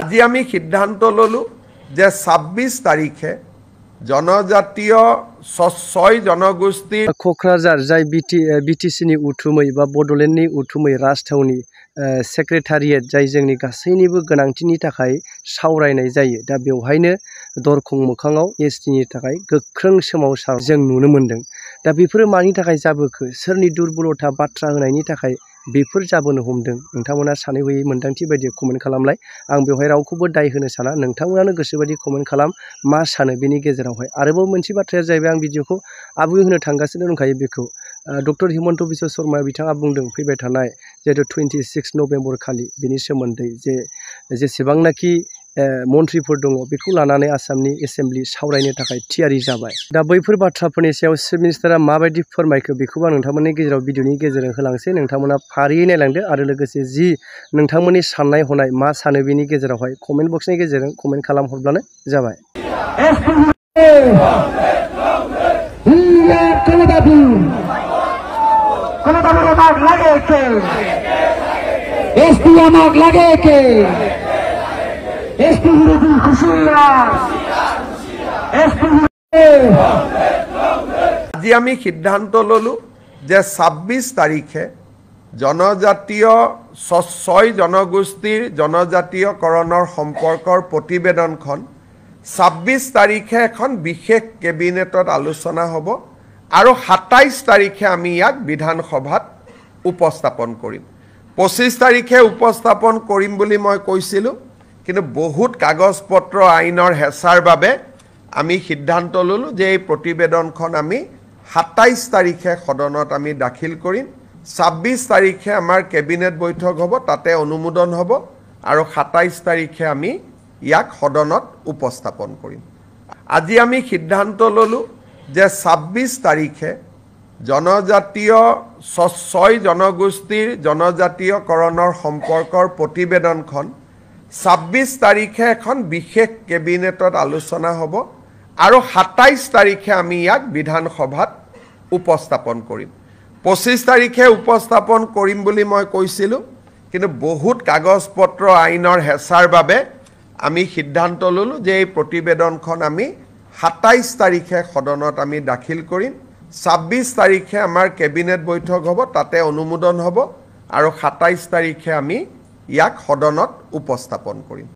আজি আমি সিদ্ধান্ত ললো যে ২৬ তারিখে জনজাতীয় ৬ জনগোষ্ঠীর क'क्राझार जाय बिटिसिनि उथुमै बा बड'लेण्डनि उथुमै राजथावनि सेक्रेटारियेट जाय जोंनि गासैनिबो गोनांथिनि थाखाय सावरायनाय जायो दा बेवहायनो दरखं मोखाङाव एसटिनि थाखाय गोख्रों सोमावसार जों नुनो मोन्दों। दा बेफोरो मानि थाखाय जाबोखो सोरनि दुर्बलता बाथ्रा होनायनि थाखाय बेफोर जाबोनो हमदों नोंथांमोना सानै हयै मोन्दांथि बायदि कमेन्ट खालामलाय। आं बेवहाय रावखौबो दाय होनो साना, नोंथांमोनानो गोसोबायदि कमेन्ट खालाम मा सानो बेनि गेजेरावहाय। आरोबाव मोनसे बाथ्राया जाहैबाय आं भिडिअखौ आबुङै होनो थांगासिनो दंखायो बेखौ डक्टर हिमन्त बिश्व शर्मा बिथाङा बुंदों फैबाय थानाय जिहेतु 26 नभेम्बर खालि बेनि सोमोन्दै जेसेबांनाखि मन्थ्रिफोर दङ बेखौ लानानै आसामनि एसेम्ब्लि सावरायनो थाखाय थियारि जाबाय। दा बैफोर बाथ्राफोरनि सायाव चिफ मिनिस्टारा माबायदि फोरमायखो बेखौबो आं नोंथांमोननि गेजेराव भिडिअनि गेजेरजों होलांसै, नोंथांमोना फारियै नायलांदो आरो लोगोसे जि नोंथांमोननि साननाय हनाय मा सानो बेनि गेजेरावहाय कमेन्ट बक्सनि गेजेरजों कमेन्ट खालामहरब्लानो जाबाय। আজি আমি সিদ্ধান্ত ললো যে ২৬ তারিখে জনজাতীয় ৬ জনগোষ্ঠীর জনজাতীয়কৰণৰ সম্পৰ্কৰ প্ৰতিবেদনখন ২৬ তাৰিখে এখন বিশেষ কেবিনেটত আলোচনা হ'ব আৰু ২৭ তাৰিখে আমি ইয়াক বিধানসভাত উপস্থাপন কৰিম। ২৫ তাৰিখে উপস্থাপন কৰিম বুলি মই কৈছিলোঁ, কিন্তু বহুত কাগজ পত্ৰ আইনৰ হেঁচাৰ বাবে আমি সিদ্ধান্ত ললো যে এই প্ৰতিবেদনখন আমি ২৭ তাৰিখে সদনত আমি দাখিল কৰিম। ২৬ তাৰিখে আমাৰ কেবিনেট বৈঠক হ'ব, তাতে অনুমোদন হ'ব আৰু ২৭ তাৰিখে আমি ইয়াক সদনত উপস্থাপন কৰিম। আজি আমি সিদ্ধান্ত ললো যে ২৬ তাৰিখে জনজাতীয় ৬ জনগোষ্ঠীৰ জনজাতীয়কৰণৰ সম্পৰ্কৰ প্ৰতিবেদনখন ২৬ তাৰিখে এখন বিশেষ কেবিনেটত আলোচনা হ'ব আৰু ২৭ তাৰিখে আমি ইয়াক বিধানসভাত উপস্থাপন কৰিম। ২৫ তাৰিখে উপস্থাপন কৰিম বুলি মই কৈছিলোঁ, কিন্তু বহুত কাগজ পত্ৰ আইনৰ হেঁচাৰ বাবে আমি সিদ্ধান্ত ললো যে এই প্ৰতিবেদনখন আমি ২৭ তাৰিখে সদনত আমি দাখিল কৰিম। ২৬ তাৰিখে আমাৰ কেবিনেট বৈঠক হ'ব, তাতে অনুমোদন হ'ব আৰু ২৭ তাৰিখে আমি ইয়াক সদনত উপস্থাপন কৰিম।